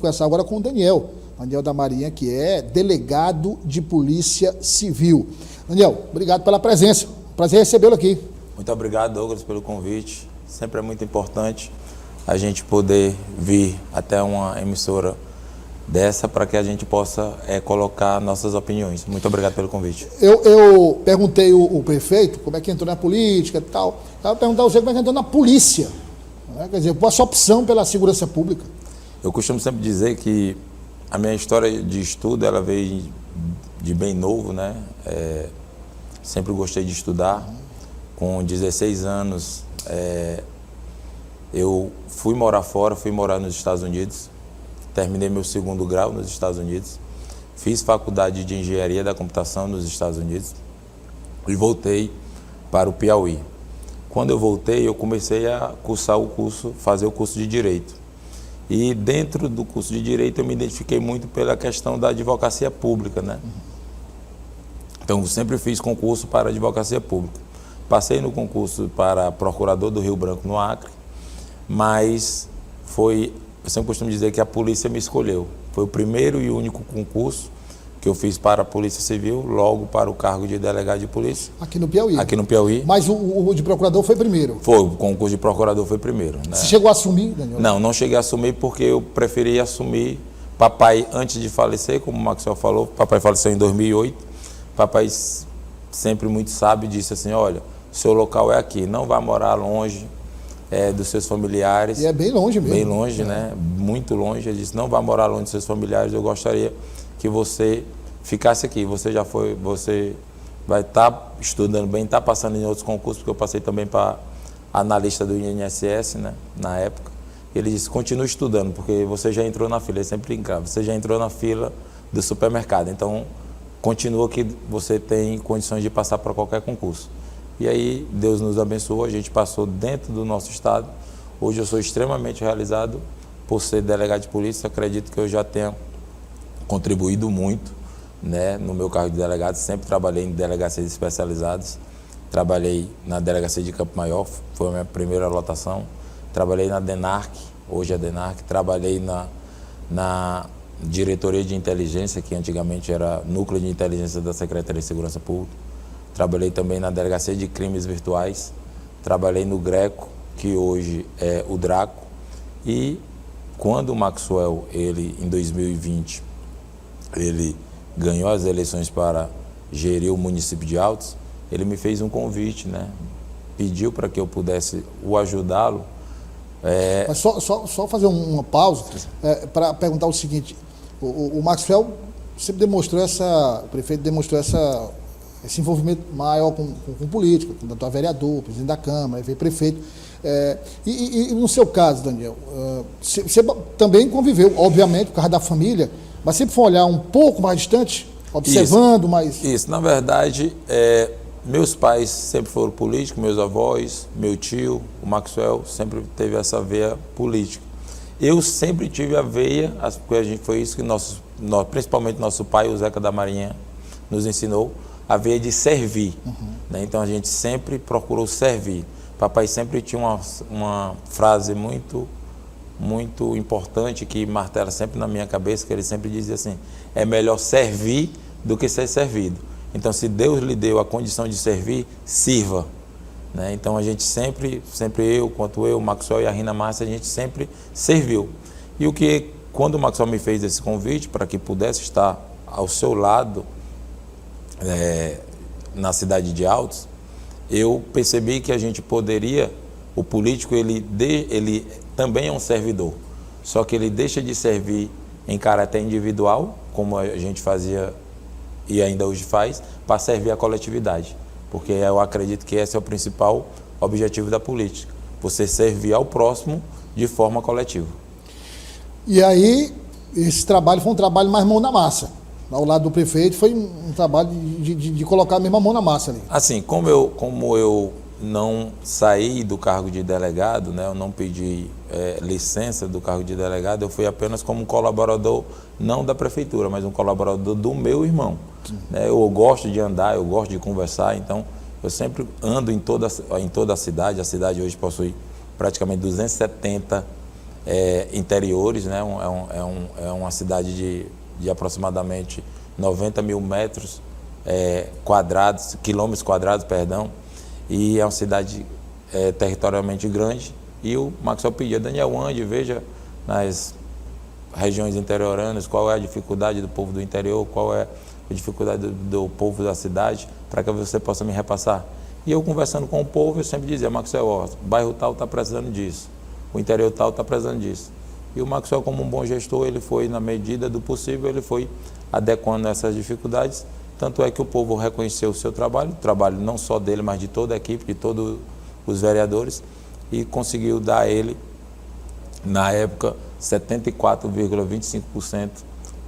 conversar agora com o Daniel da Marinha, que é delegado de Polícia Civil. Daniel, obrigado pela presença. Prazer recebê-lo aqui. Muito obrigado, Douglas, pelo convite. Sempre é muito importante a gente poder vir até uma emissora dessa para que a gente possa colocar nossas opiniões. Muito obrigado pelo convite. Eu perguntei o prefeito como é que entrou na política e tal. Eu vou perguntar a você como é que entrou na polícia. Né? Quer dizer, qual a sua opção pela segurança pública? Eu costumo sempre dizer que a minha história de estudo, ela veio de bem novo, né? Sempre gostei de estudar. Com 16 anos, eu fui morar fora, fui morar nos Estados Unidos. Terminei meu 2º grau nos Estados Unidos. Fiz faculdade de engenharia da computação nos Estados Unidos. E voltei para o Piauí. Quando eu voltei, eu comecei a cursar fazer o curso de Direito. E dentro do curso de Direito eu me identifiquei muito pela questão da advocacia pública, né? Então eu sempre fiz concurso para advocacia pública. Passei no concurso para procurador do Rio Branco, no Acre, mas eu sempre costumo dizer que a polícia me escolheu. Foi o primeiro e único concurso que eu fiz para a Polícia Civil, logo para o cargo de delegado de polícia. Aqui no Piauí? Aqui no Piauí. Mas o de procurador foi primeiro? Foi, o concurso de procurador foi primeiro. Né? Você chegou a assumir, Daniel? Não cheguei a assumir porque eu preferi assumir. Papai, antes de falecer, como o Maxwell falou, papai faleceu em 2008. Papai, sempre muito sábio, disse assim, olha, seu local é aqui, não vá morar longe dos seus familiares. E é bem longe mesmo. Bem longe, né? Muito longe. Ele disse, não vá morar longe dos seus familiares, eu gostaria que você ficasse aqui. Você vai estar estudando bem, está passando em outros concursos, porque eu passei também para analista do INSS, né? Na época. Ele disse, continue estudando, porque você já entrou na fila, ele sempre brincava, você já entrou na fila do supermercado, então continua que você tem condições de passar para qualquer concurso. E aí, Deus nos abençoou, a gente passou dentro do nosso estado. Hoje eu sou extremamente realizado por ser delegado de polícia. Acredito que eu já tenha contribuído muito, né, no meu cargo de delegado. Sempre trabalhei em delegacias especializadas. Trabalhei na delegacia de Campo Maior, foi a minha primeira lotação. Trabalhei na DENARC, hoje é DENARC. Trabalhei na diretoria de inteligência, que antigamente era Núcleo de Inteligência da Secretaria de Segurança Pública. Trabalhei também na Delegacia de Crimes Virtuais, trabalhei no GRECO, que hoje é o DRACO, e quando o Maxwell, em 2020, ele ganhou as eleições para gerir o município de Altos, ele me fez um convite, né? Pediu para que eu pudesse o ajudá-lo. Mas só fazer uma pausa para perguntar o seguinte, o Maxwell sempre demonstrou o prefeito demonstrou esse envolvimento maior com política, candidato a vereador, presidente da Câmara, veio prefeito. E no seu caso, Daniel, você também conviveu, obviamente, por causa da família, mas sempre foi um olhar um pouco mais distante, observando mais... Isso, na verdade, meus pais sempre foram políticos, meus avós, meu tio, o Maxwell, sempre teve essa veia política. Eu sempre tive a veia, porque foi isso que principalmente nosso pai, o Zeca da Marinha, nos ensinou, a veia de servir. Né? Então a gente sempre procurou servir. Papai sempre tinha uma frase muito importante que martela sempre na minha cabeça, que ele sempre dizia assim, é melhor servir do que ser servido. Então se Deus lhe deu a condição de servir, sirva. Né? Então a gente sempre eu, Maxwell e a Rina Márcia, a gente sempre serviu. E quando o Maxwell me fez esse convite para que pudesse estar ao seu lado, na cidade de Altos, eu percebi que a gente poderia, o político ele também é um servidor, só que ele deixa de servir em caráter individual, como a gente fazia e ainda hoje faz, para servir a coletividade, porque eu acredito que esse é o principal objetivo da política, você servir ao próximo de forma coletiva. E aí, esse trabalho foi um trabalho mais mão na massa. Ao lado do prefeito, foi um trabalho de colocar a mesma mão na massa ali. Assim, como eu não saí do cargo de delegado, né, eu não pedi licença do cargo de delegado, eu fui apenas como um colaborador, não da prefeitura, mas um colaborador do meu irmão. Né, eu gosto de andar, eu gosto de conversar, então eu sempre ando em toda a cidade. A cidade hoje possui praticamente 270 interiores, né? É uma cidade de aproximadamente 90 mil metros quadrados, quilômetros quadrados, perdão, e é uma cidade territorialmente grande. E o Maxwell pedia: Daniel, ande, veja nas regiões interioranas qual é a dificuldade do povo do interior, qual é a dificuldade do povo da cidade, para que você possa me repassar. E eu, conversando com o povo, eu sempre dizia: Maxwell, ó, o bairro tal está precisando disso, o interior tal está precisando disso. E o Maxwell, como um bom gestor, ele foi, na medida do possível, ele foi adequando essas dificuldades. Tanto é que o povo reconheceu o seu trabalho, o trabalho não só dele, mas de toda a equipe, de todos os vereadores, e conseguiu dar a ele, na época, 74,25%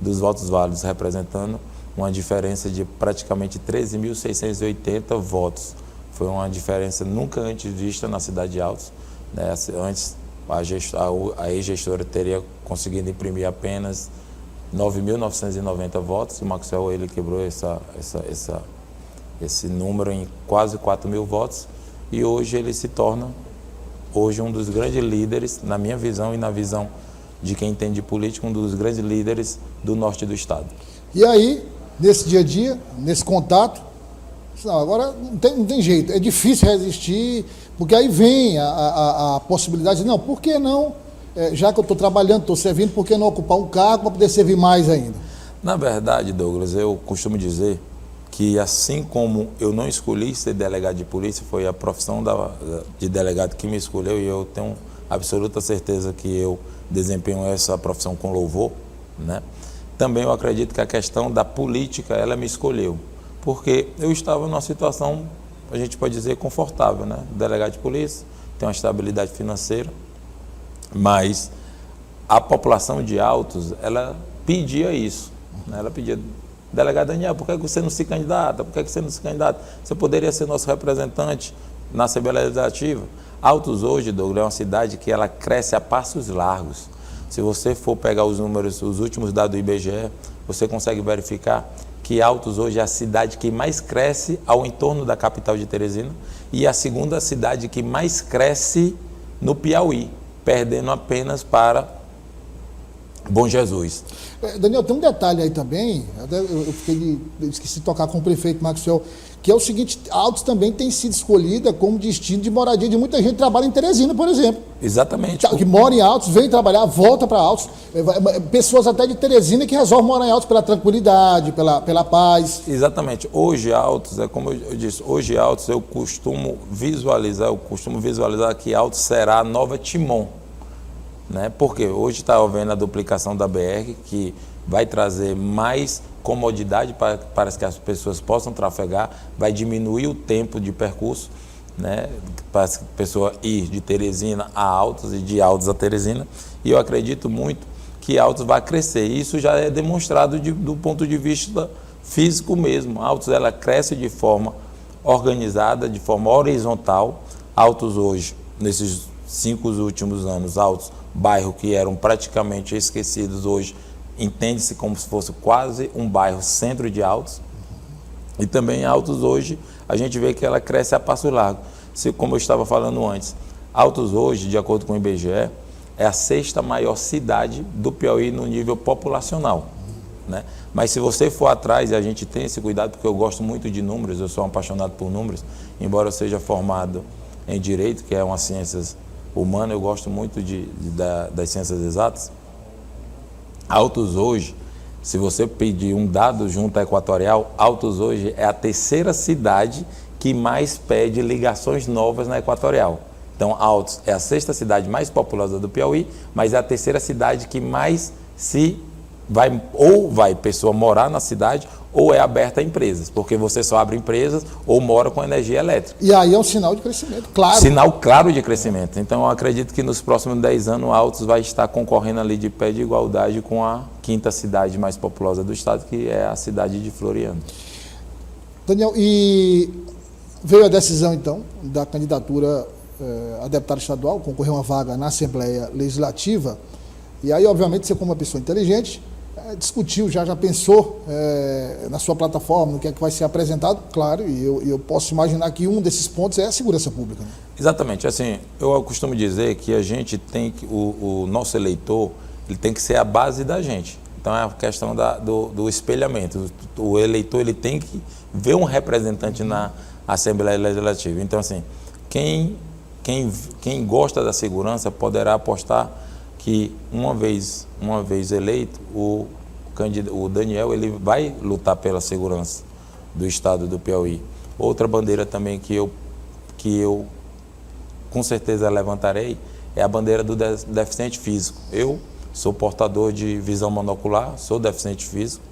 dos votos válidos, representando uma diferença de praticamente 13.680 votos. Foi uma diferença nunca antes vista na cidade de Altos, né? Antes, a ex-gestora teria conseguido imprimir apenas 9.990 votos, e o Maxwell, ele quebrou esse número em quase 4.000 votos, e hoje ele se torna um dos grandes líderes, na minha visão e na visão de quem entende política, um dos grandes líderes do norte do estado. E aí, nesse dia a dia, nesse contato, não, agora não tem jeito, é difícil resistir, porque aí vem a possibilidade de, não, por que não, já que eu estou trabalhando, estou servindo, por que não ocupar um cargo para poder servir mais ainda? Na verdade, Douglas, eu costumo dizer que, assim como eu não escolhi ser delegado de polícia, foi a profissão de delegado que me escolheu, e eu tenho absoluta certeza que eu desempenho essa profissão com louvor, né? Também eu acredito que a questão da política, ela me escolheu, porque eu estava numa situação, a gente pode dizer, confortável, né? Delegado de polícia, tem uma estabilidade financeira, mas a população de Altos, ela pedia isso, né? Ela pedia: delegado Daniel, por que você não se candidata? Por que você não se candidata? Você poderia ser nosso representante na Assembleia Legislativa. Altos hoje, Douglas, é uma cidade que ela cresce a passos largos. Se você for pegar os números, os últimos dados do IBGE, você consegue verificar que Altos hoje é a cidade que mais cresce ao entorno da capital de Teresina e a segunda cidade que mais cresce no Piauí, perdendo apenas para Bom Jesus. Daniel, tem um detalhe aí também, eu esqueci de tocar com o prefeito Maxwell, que é o seguinte: Altos também tem sido escolhida como destino de moradia de muita gente que trabalha em Teresina, por exemplo. Exatamente. Que mora em Altos, vem trabalhar, volta para Altos. Pessoas até de Teresina que resolvem morar em Altos pela tranquilidade, pela paz. Exatamente. Hoje Altos, como eu disse, hoje Altos eu costumo visualizar que Altos será a nova Timon, né? Porque hoje está havendo a duplicação da BR, que vai trazer mais comodidade para que as pessoas possam trafegar, vai diminuir o tempo de percurso, né? Para a pessoa ir de Teresina a Altos e de Altos a Teresina. E eu acredito muito que Altos vai crescer. Isso já é demonstrado do ponto de vista físico mesmo. Altos, ela cresce de forma organizada, de forma horizontal. Altos hoje, nesses 5 últimos anos, Altos, bairro que eram praticamente esquecidos, hoje entende-se como se fosse quase um bairro centro de Altos. E também Altos hoje, a gente vê que ela cresce a passo largo. Como eu estava falando antes, Altos hoje, de acordo com o IBGE, é a 6ª maior cidade do Piauí no nível populacional, né? Mas se você for atrás, e a gente tem esse cuidado, porque eu gosto muito de números, eu sou um apaixonado por números, embora eu seja formado em Direito, que é uma ciências humanas, eu gosto muito das ciências exatas. Altos hoje, se você pedir um dado junto à Equatorial, Altos hoje é a 3ª cidade que mais pede ligações novas na Equatorial. Então, Altos é a 6ª cidade mais populosa do Piauí, mas é a 3ª cidade que mais vai pessoa morar na cidade, ou é aberta a empresas, porque você só abre empresas ou mora com energia elétrica. E aí é um sinal de crescimento, claro. Sinal claro de crescimento. Então, eu acredito que nos próximos 10 anos, Altos vai estar concorrendo ali de pé de igualdade com a 5ª cidade mais populosa do estado, que é a cidade de Floriano. Daniel, e veio a decisão, então, da candidatura a deputado estadual, concorreu uma vaga na Assembleia Legislativa, e aí, obviamente, você como uma pessoa inteligente, discutiu, já pensou na sua plataforma, no que é que vai ser apresentado? Claro, e eu posso imaginar que um desses pontos é a segurança pública. Né? Exatamente. Assim, eu costumo dizer que a gente tem que, o nosso eleitor, ele tem que ser a base da gente. Então é a questão do espelhamento. O eleitor, ele tem que ver um representante na Assembleia Legislativa. Então, assim, quem gosta da segurança poderá apostar que uma vez eleito, o Daniel, ele vai lutar pela segurança do estado do Piauí. Outra bandeira também que eu com certeza levantarei é a bandeira do deficiente físico. Eu sou portador de visão monocular, sou deficiente físico,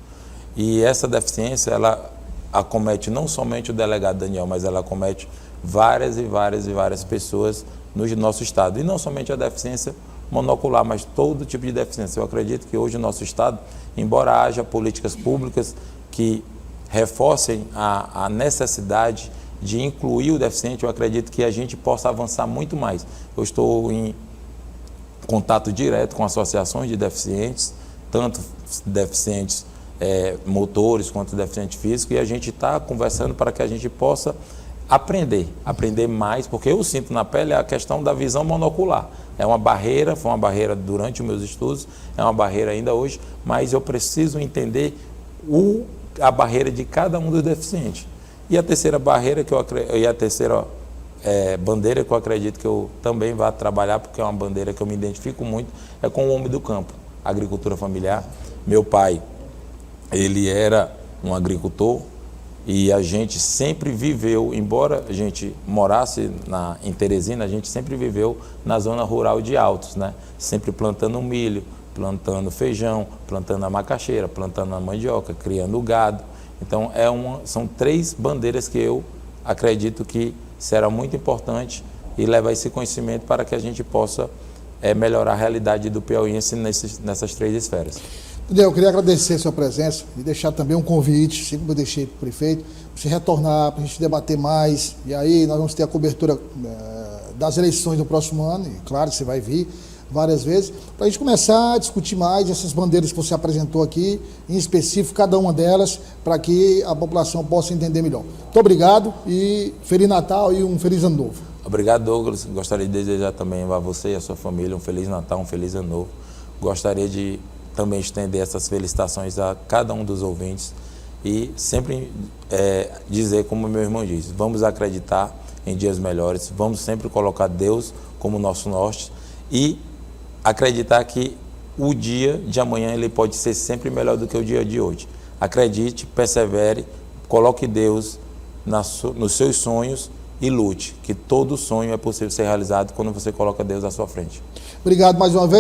e essa deficiência, ela acomete não somente o delegado Daniel, mas ela acomete várias pessoas no nosso estado. E não somente a deficiência monocular, mas todo tipo de deficiência. Eu acredito que hoje o nosso estado, embora haja políticas públicas que reforcem a necessidade de incluir o deficiente, eu acredito que a gente possa avançar muito mais. Eu estou em contato direto com associações de deficientes, tanto deficientes motores quanto deficiente físico, e a gente está conversando para que a gente possa aprender mais, porque eu sinto na pele a questão da visão monocular. É uma barreira, foi uma barreira durante os meus estudos, é uma barreira ainda hoje, mas eu preciso entender a barreira de cada um dos deficientes. E a terceira barreira bandeira que eu acredito que eu também vá trabalhar, porque é uma bandeira que eu me identifico muito, é com o homem do campo, agricultura familiar. Meu pai, ele era um agricultor e a gente sempre viveu, embora a gente morasse em Teresina, a gente sempre viveu na zona rural de Altos, né? Sempre plantando milho, plantando feijão, plantando a macaxeira, plantando a mandioca, criando gado. Então, são 3 bandeiras que eu acredito que será muito importante e levar esse conhecimento para que a gente possa melhorar a realidade do piauiense nessas 3 esferas. Daniel, eu queria agradecer a sua presença e deixar também um convite, assim como eu deixei para o prefeito, para você retornar, para a gente debater mais. E aí nós vamos ter a cobertura das eleições do próximo ano, e claro, você vai vir várias vezes, para a gente começar a discutir mais essas bandeiras que você apresentou aqui, em específico, cada uma delas, para que a população possa entender melhor. Muito obrigado e Feliz Natal e um Feliz Ano Novo. Obrigado, Douglas. Gostaria de desejar também a você e a sua família um Feliz Natal, um Feliz Ano Novo. Gostaria de também estender essas felicitações a cada um dos ouvintes e sempre dizer, como meu irmão diz, vamos acreditar em dias melhores, vamos sempre colocar Deus como nosso norte e acreditar que o dia de amanhã ele pode ser sempre melhor do que o dia de hoje. Acredite, persevere, coloque Deus nos seus sonhos e lute, que todo sonho é possível ser realizado quando você coloca Deus à sua frente. Obrigado mais uma vez.